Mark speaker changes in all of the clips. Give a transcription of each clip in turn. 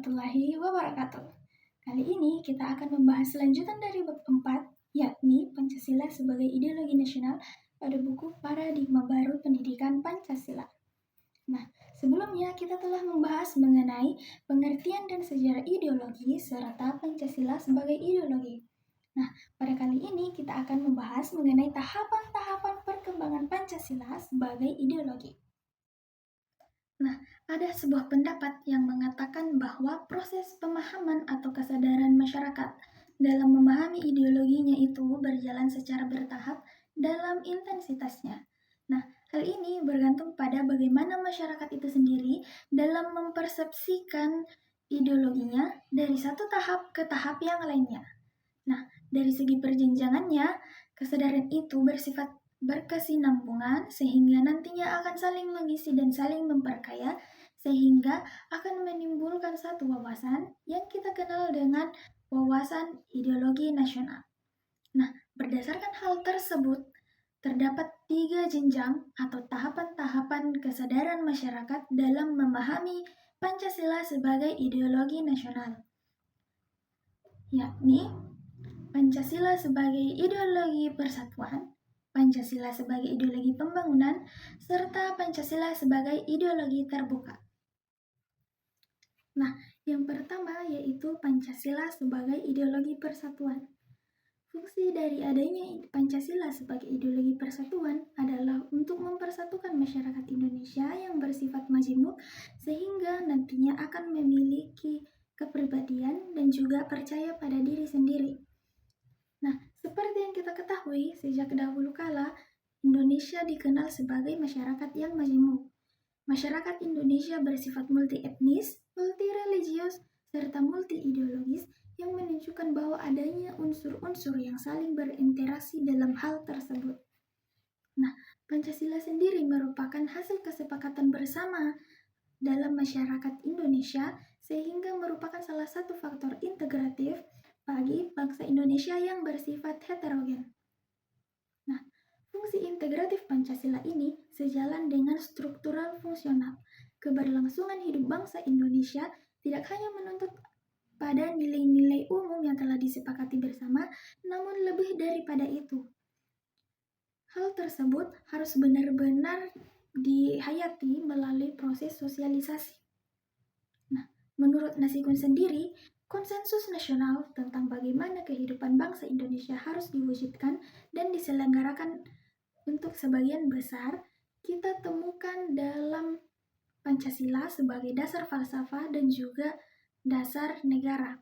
Speaker 1: warahmatullahi wabarakatuh. Kali ini kita akan membahas lanjutan dari bab 4, yakni Pancasila sebagai ideologi nasional pada buku Paradigma Baru Pendidikan Pancasila. Nah, sebelumnya kita telah membahas mengenai pengertian dan sejarah ideologi serta Pancasila sebagai ideologi. Nah, pada kali ini kita akan membahas mengenai tahapan-tahapan perkembangan Pancasila sebagai ideologi. Nah, ada sebuah pendapat yang mengatakan bahwa proses pemahaman atau kesadaran masyarakat dalam memahami ideologinya itu berjalan secara bertahap dalam intensitasnya. Nah, hal ini bergantung pada bagaimana masyarakat itu sendiri dalam mempersepsikan ideologinya dari satu tahap ke tahap yang lainnya. Nah, dari segi perjenjangannya, kesadaran itu bersifat berkesinambungan sehingga nantinya akan saling mengisi dan saling memperkaya sehingga akan menimbulkan satu wawasan yang kita kenal dengan wawasan ideologi nasional. Nah, berdasarkan hal tersebut, terdapat 3 jenjang atau tahapan-tahapan kesadaran masyarakat dalam memahami Pancasila sebagai ideologi nasional, yakni Pancasila sebagai ideologi persatuan, Pancasila sebagai ideologi pembangunan, serta Pancasila sebagai ideologi terbuka. Nah, yang pertama yaitu Pancasila sebagai ideologi persatuan. Fungsi dari adanya Pancasila sebagai ideologi persatuan adalah untuk mempersatukan masyarakat Indonesia yang bersifat majemuk sehingga nantinya akan memiliki kepribadian dan juga percaya pada diri sendiri. Nah, seperti yang kita ketahui, sejak dahulu kala, Indonesia dikenal sebagai masyarakat yang majemuk. Masyarakat Indonesia bersifat multi-etnis, multi-religius, serta multi-ideologis yang menunjukkan bahwa adanya unsur-unsur yang saling berinteraksi dalam hal tersebut. Nah, Pancasila sendiri merupakan hasil kesepakatan bersama dalam masyarakat Indonesia sehingga merupakan salah satu faktor integratif bagi bangsa Indonesia yang bersifat heterogen. Nah, fungsi integratif Pancasila ini sejalan dengan struktural fungsional. Keberlangsungan hidup bangsa Indonesia tidak hanya menuntut pada nilai-nilai umum yang telah disepakati bersama, namun lebih daripada itu. Hal tersebut harus benar-benar dihayati melalui proses sosialisasi. Nah, menurut Nasikun sendiri, konsensus nasional tentang bagaimana kehidupan bangsa Indonesia harus diwujudkan dan diselenggarakan untuk sebagian besar kita temukan dalam Pancasila sebagai dasar falsafah dan juga dasar negara.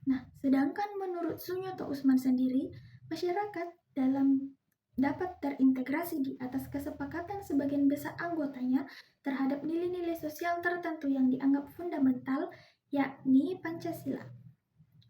Speaker 1: Nah, sedangkan menurut Sunyoto Usman sendiri, masyarakat dapat terintegrasi di atas kesepakatan sebagian besar anggotanya terhadap nilai-nilai sosial tertentu yang dianggap fundamental, yakni Pancasila.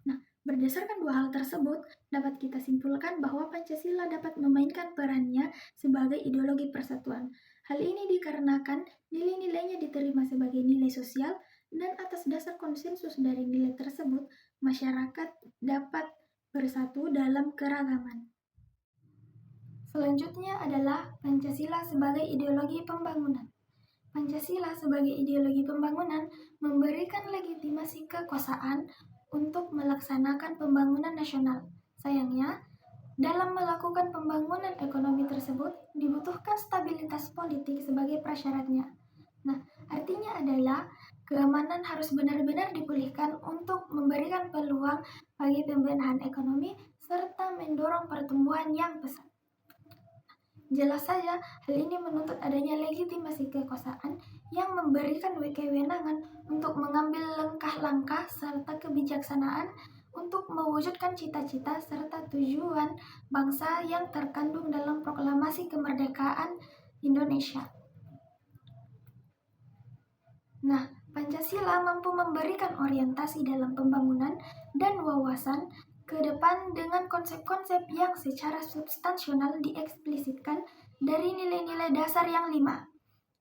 Speaker 1: Nah, berdasarkan dua hal tersebut, dapat kita simpulkan bahwa Pancasila dapat memainkan perannya sebagai ideologi persatuan. Hal ini dikarenakan nilai-nilainya diterima sebagai nilai sosial dan atas dasar konsensus dari nilai tersebut, masyarakat dapat bersatu dalam keragaman. Selanjutnya adalah Pancasila sebagai ideologi pembangunan. Pancasila sebagai ideologi pembangunan memberikan legitimasi kekuasaan untuk melaksanakan pembangunan nasional. Sayangnya, dalam melakukan pembangunan ekonomi tersebut dibutuhkan stabilitas politik sebagai prasyaratnya. Nah, artinya adalah keamanan harus benar-benar dipulihkan untuk memberikan peluang bagi pembenahan ekonomi serta mendorong pertumbuhan yang pesat. Jelas saja, hal ini menuntut adanya legitimasi kekuasaan yang memberikan kewenangan untuk mengambil langkah-langkah serta kebijaksanaan untuk mewujudkan cita-cita serta tujuan bangsa yang terkandung dalam proklamasi kemerdekaan Indonesia. Nah, Pancasila mampu memberikan orientasi dalam pembangunan dan wawasan ke depan dengan konsep-konsep yang secara substansional dieksplisitkan dari nilai-nilai dasar yang 5.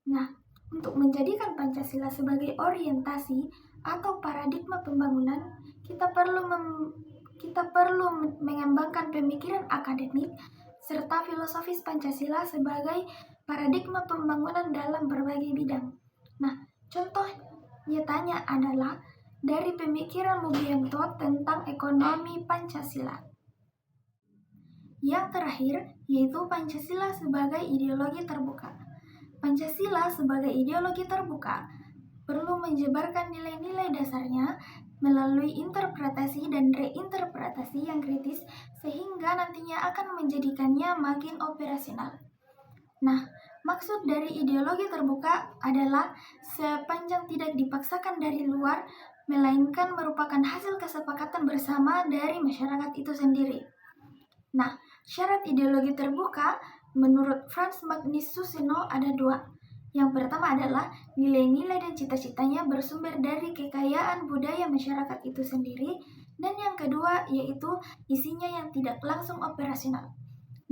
Speaker 1: Nah, untuk menjadikan Pancasila sebagai orientasi atau paradigma pembangunan, kita perlu mengembangkan pemikiran akademik serta filosofis Pancasila sebagai paradigma pembangunan dalam berbagai bidang. Nah, contoh nyatanya adalah dari pemikiran Mugianto tentang ekonomi Pancasila. Yang terakhir, yaitu Pancasila sebagai ideologi terbuka. Pancasila sebagai ideologi terbuka perlu menjabarkan nilai-nilai dasarnya melalui interpretasi dan reinterpretasi yang kritis sehingga nantinya akan menjadikannya makin operasional. Nah, maksud dari ideologi terbuka adalah sepanjang tidak dipaksakan dari luar, melainkan merupakan hasil kesepakatan bersama dari masyarakat itu sendiri. Nah, syarat ideologi terbuka menurut Frans Magnus Suseno ada dua. Yang pertama adalah nilai-nilai dan cita-citanya bersumber dari kekayaan budaya masyarakat itu sendiri, dan yang kedua yaitu isinya yang tidak langsung operasional.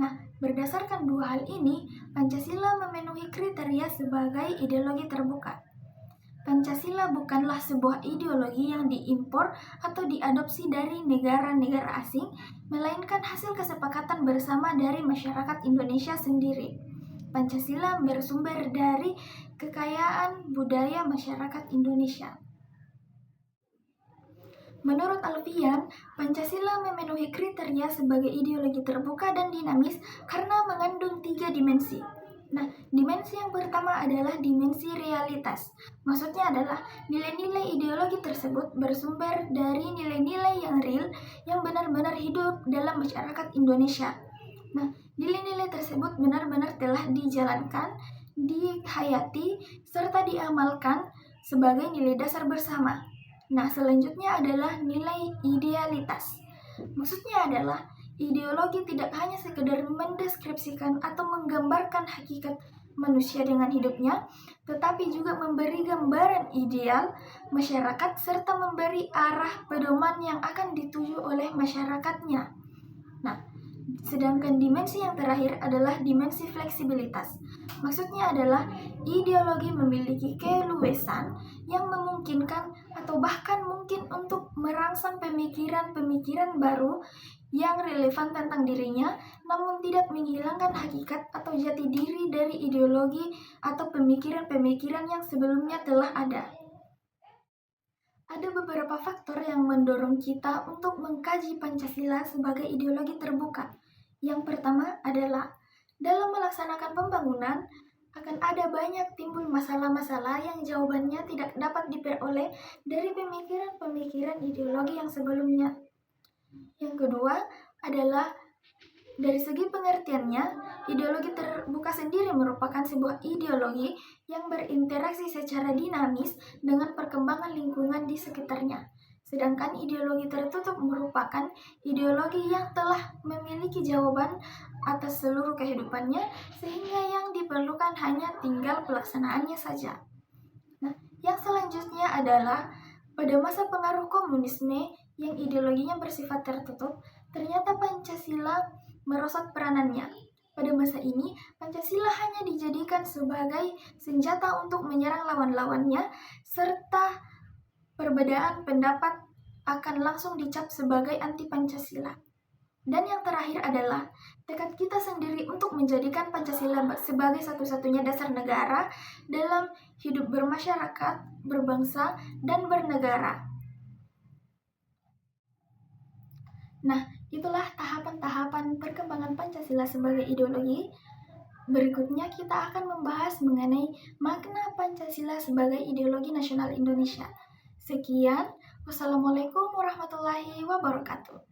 Speaker 1: Nah, berdasarkan dua hal ini, Pancasila memenuhi kriteria sebagai ideologi terbuka. Pancasila bukanlah sebuah ideologi yang diimpor atau diadopsi dari negara-negara asing, melainkan hasil kesepakatan bersama dari masyarakat Indonesia sendiri. Pancasila bersumber dari kekayaan budaya masyarakat Indonesia. Menurut Alfian, Pancasila memenuhi kriteria sebagai ideologi terbuka dan dinamis karena mengandung 3 dimensi. Nah, dimensi yang pertama adalah dimensi realitas. Maksudnya adalah nilai-nilai ideologi tersebut bersumber dari nilai-nilai yang real yang benar-benar hidup dalam masyarakat Indonesia. Nah, nilai-nilai tersebut benar-benar telah dijalankan, dihayati, serta diamalkan sebagai nilai dasar bersama. Nah, selanjutnya adalah nilai idealitas. Maksudnya adalah ideologi tidak hanya sekedar mendeskripsikan atau menggambarkan hakikat manusia dengan hidupnya, tetapi juga memberi gambaran ideal masyarakat serta memberi arah pedoman yang akan dituju oleh masyarakatnya. Nah, sedangkan dimensi yang terakhir adalah dimensi fleksibilitas. Maksudnya adalah ideologi memiliki keluasan yang memungkinkan atau bahkan mungkin untuk merangsang pemikiran-pemikiran baru yang relevan tentang dirinya, namun tidak menghilangkan hakikat atau jati diri dari ideologi atau pemikiran-pemikiran yang sebelumnya telah ada. Ada beberapa faktor yang mendorong kita untuk mengkaji Pancasila sebagai ideologi terbuka. Yang pertama adalah dalam melaksanakan pembangunan akan ada banyak timbul masalah-masalah yang jawabannya tidak dapat diperoleh dari pemikiran-pemikiran ideologi yang sebelumnya. Yang kedua adalah dari segi pengertiannya, ideologi terbuka sendiri merupakan sebuah ideologi yang berinteraksi secara dinamis dengan perkembangan lingkungan di sekitarnya. Sedangkan ideologi tertutup merupakan ideologi yang telah memiliki jawaban atas seluruh kehidupannya, sehingga yang diperlukan hanya tinggal pelaksanaannya saja. Nah, yang selanjutnya adalah pada masa pengaruh komunisme yang ideologinya bersifat tertutup, ternyata Pancasila merosot peranannya. Pada masa ini, Pancasila hanya dijadikan sebagai senjata untuk menyerang lawan-lawannya, serta perbedaan pendapat akan langsung dicap sebagai anti-Pancasila. Dan yang terakhir adalah tekad kita sendiri untuk menjadikan Pancasila sebagai satu-satunya dasar negara dalam hidup bermasyarakat, berbangsa, dan bernegara. Nah, itulah tahapan-tahapan perkembangan Pancasila sebagai ideologi. Berikutnya kita akan membahas mengenai makna Pancasila sebagai ideologi nasional Indonesia. Sekian, wassalamualaikum warahmatullahi wabarakatuh.